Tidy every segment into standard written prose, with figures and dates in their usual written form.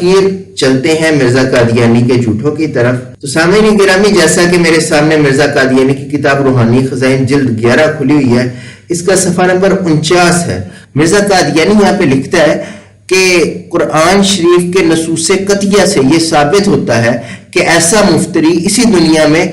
بالآخر چلتے ہیں مرزا قادیانی کے جھوٹوں کی طرف۔ تو سامعین گرامی، جیسا کہ میرے سامنے مرزا قادیانی کی کتاب روحانی خزائن جلد 11 کھلی ہوئی ہے، اس کا صفحہ نمبر 49 ہے۔ مرزا قادیانی یہاں پہ لکھتا ہے کہ قرآن شریف کے نصوص قطعیہ سے یہ ثابت ہوتا ہے کہ ایسا مفتری اسی دنیا میں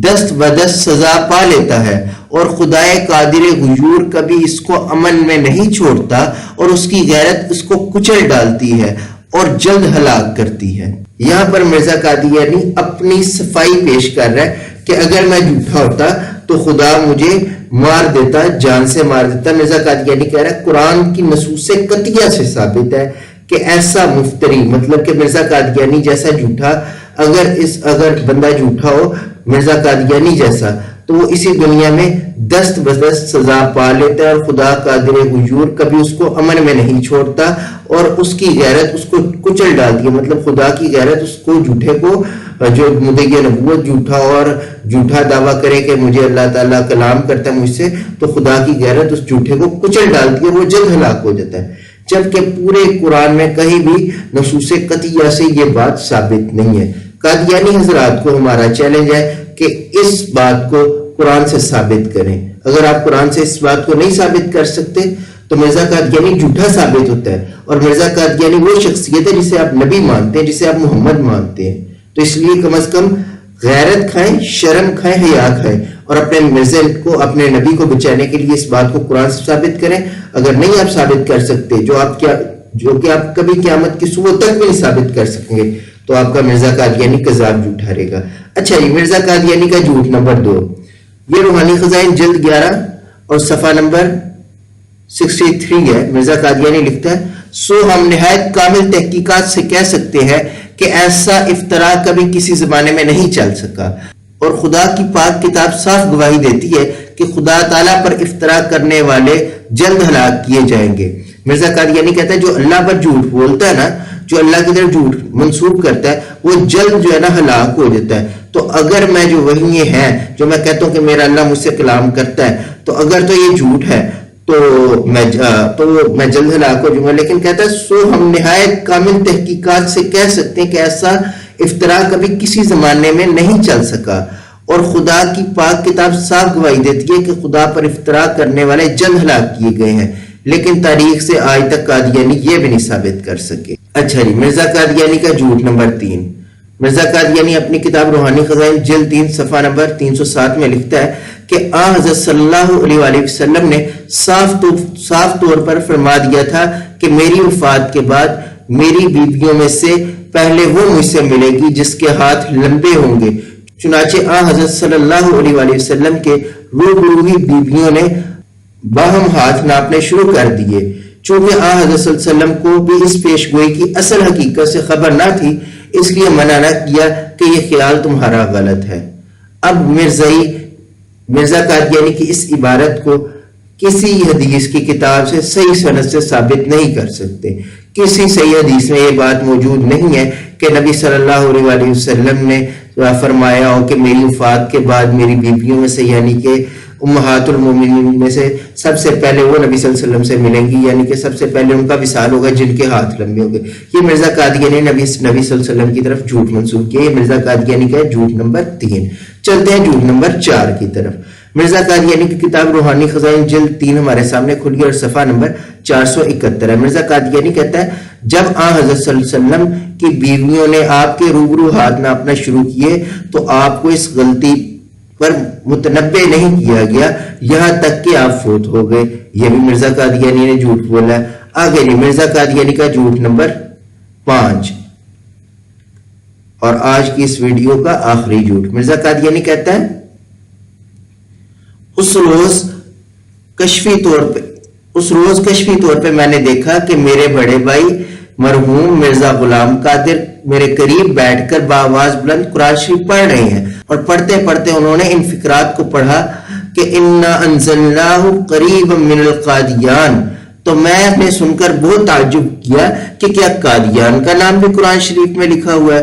دست بدست سزا پا لیتا ہے، اور خدائے قادر غیور کبھی اس کو امن میں نہیں چھوڑتا، اور اس کی غیرت اس کو کچل ڈالتی ہے اور جلد ہلاک کرتی ہے۔ یہاں پر مرزا قادیانی اپنی صفائی پیش کر رہا ہے کہ اگر میں جھوٹا ہوتا تو خدا مجھے مار دیتا، جان سے مار دیتا۔ مرزا قادیانی کہہ رہا ہے قرآن کی نصوص قطعیہ سے ثابت ہے کہ ایسا مفتری، مطلب کہ مرزا قادیانی جیسا جھوٹا، اگر بندہ جھوٹا ہو مرزا قادیانی جیسا، تو وہ اسی دنیا میں دست بدست سزا پا لیتا ہے، اور خدا قادر غیور کبھی اس کو امن میں نہیں چھوڑتا، اور اس کی غیرت اس کو کچل ڈالتی ہے۔ مطلب خدا کی غیرت اس کو جھوٹے کو، جو مدعی نبوت جھوٹا اور جھوٹا دعویٰ کرے کہ مجھے اللہ تعالیٰ کلام کرتا ہے مجھ سے، تو خدا کی غیرت اس جھوٹے کو کچل ڈالتی ہے، وہ جلد ہلاک ہو جاتا ہے۔ جبکہ پورے قرآن میں کہیں بھی نصوص قطعیہ سے یہ بات ثابت نہیں ہے۔ قادیانی حضرات کو ہمارا چیلنج ہے کہ اس بات کو قرآن سے ثابت کریں۔ اگر آپ قرآن سے اس بات کو نہیں ثابت کر سکتے تو مرزا قادیانی جھوٹا ثابت ہوتا ہے، اور مرزا قادیانی وہ شخصیت ہے جسے آپ نبی مانتے ہیں، جسے آپ محمد مانتے ہیں۔ تو اس لیے کم از کم غیرت کھائیں، شرم کھائیں، حیا کھائیں، اور اپنے مرزا کو، اپنے نبی کو بچانے کے لیے اس بات کو قرآن سے ثابت کریں۔ اگر نہیں آپ ثابت کر سکتے، جو کہ آپ کبھی قیامت کی صبح تک بھی نہیں ثابت کر سکیں گے، تو آپ کا مرزا قادیانی کذاب جھوٹا رہے گا۔ اچھا جی، مرزا قادیانی کا جھوٹ نمبر 2، یہ روحانی خزائن جلد 11 اور صفحہ نمبر 63 ہے۔ مرزا قادیانی لکھتا ہے سو ہم نہایت کامل تحقیقات سے کہہ سکتے ہیں کہ ایسا افطرا کبھی کسی زمانے میں نہیں چل سکا، اور خدا کی پاک کتاب صاف گواہی دیتی ہے کہ خدا تعالیٰ پر افطرا کرنے والے جلد ہلاک کیے جائیں گے۔ مرزا قادیانی کہتا ہے جو اللہ پر جھوٹ بولتا ہے نا، جو اللہ کی طرف جھوٹ منسوب کرتا ہے، وہ جلد جو ہے نا ہلاک ہو جاتا ہے۔ تو اگر میں جو وہی ہیں جو میں کہتا ہوں کہ میرا اللہ مجھ سے کلام کرتا ہے، تو اگر تو یہ جھوٹ ہے تو میں جلد ہلاک ہو جاؤں گا۔ لیکن کہتا ہے سو ہم نہایت کامل تحقیقات سے کہہ سکتے ہیں کہ ایسا افطرا کبھی کسی زمانے میں نہیں چل سکا، اور خدا کی پاک کتاب صاف گواہی دیتی ہے کہ خدا پر افطرا کرنے والے جلد ہلاک کیے گئے ہیں، لیکن تاریخ سے آج تک قادیانی یہ بھی نہیں ثابت کر سکے۔ اچھا جی، مرزا قادیانی کا جھوٹ نمبر 3، مرزا قادیانی اپنی کتاب روحانی خزائن جلد 3 صفحہ نمبر 307 میں لکھتا ہے کہ حضرت صلی اللہ علیہ وآلہ وسلم نے صاف طور پر فرما دیا تھا کہ میری وفات کے بعد میری بیویوں میں سے پہلے وہ مجھ سے ملے گی جس کے ہاتھ لمبے ہوں گے۔ چنانچہ حضرت صلی اللہ علیہ وآلہ وسلم کے روبرو ہی بیویوں نے باہم ہاتھ ناپنے شروع کر دیے۔ چونکہ حضرت صلی اللہ علیہ وسلم کو بھی اس پیش گوئی کی اصل حقیقت سے خبر نہ تھی، اس لیے منع نہ کیا کہ یہ خیال تمہارا غلط ہے۔ اب مرزا قادیانی کی اس عبارت کو کسی حدیث کی کتاب سے صحیح سند سے ثابت نہیں کر سکتے۔ کسی صحیح حدیث میں یہ بات موجود نہیں ہے کہ نبی صلی اللہ علیہ وآلہ وسلم نے فرمایا ہو کہ میری وفات کے بعد میری بیویوں میں سے، یعنی کہ امہات المومنین میں سے سب سے پہلے وہ نبی صلی اللہ علیہ وسلم سے ملیں گی، یعنی کہ سب سے پہلے ان کا وصال ہوگا جن کے ہاتھ لمبے ہوں گے۔ یہ مرزا قادیانی نے نبی صلی اللہ علیہ وسلم کی طرف جھوٹ منسوب کیا۔ یہ مرزا قادیانی کا جھوٹ نمبر 3۔ چلتے ہیں جھوٹ نمبر 4 کی طرف۔ مرزا قادیانی کی کتاب روحانی خزائن جلد 3 ہمارے سامنے کھلی اور صفحہ نمبر 471 ہے۔ مرزا قادیانی کہتا ہے جب حضرت صلی اللہ علیہ وسلم کی بیویوں نے آپ کے روبرو ہاتھ ناپنا شروع کیے تو آپ کو اس غلطی پر متنبع نہیں کیا گیا یہاں تک کہ آپ فوت ہو گئے۔ یہ بھی مرزا قادیانی نے جھوٹ بولا ہے۔ آگے جی، مرزا قادیانی کا جھوٹ نمبر 5 اور آج کی اس ویڈیو کا آخری جھوٹ۔ مرزا قادیانی کہتا ہے اس روز کشفی طور پہ میں نے دیکھا کہ میرے بڑے بھائی مرحوم مرزا غلام قادر میرے قریب بیٹھ کر بآواز بلند قرآن شریف پڑھ رہے ہیں، اور پڑھتے پڑھتے انہوں نے ان فقرات کو پڑھا کہ انا انزلناہ قریبا من القادیان۔ تو میں نے سن کر بہت تعجب کیا کہ کیا قادیان کا نام بھی قرآن شریف میں لکھا ہوا ہے۔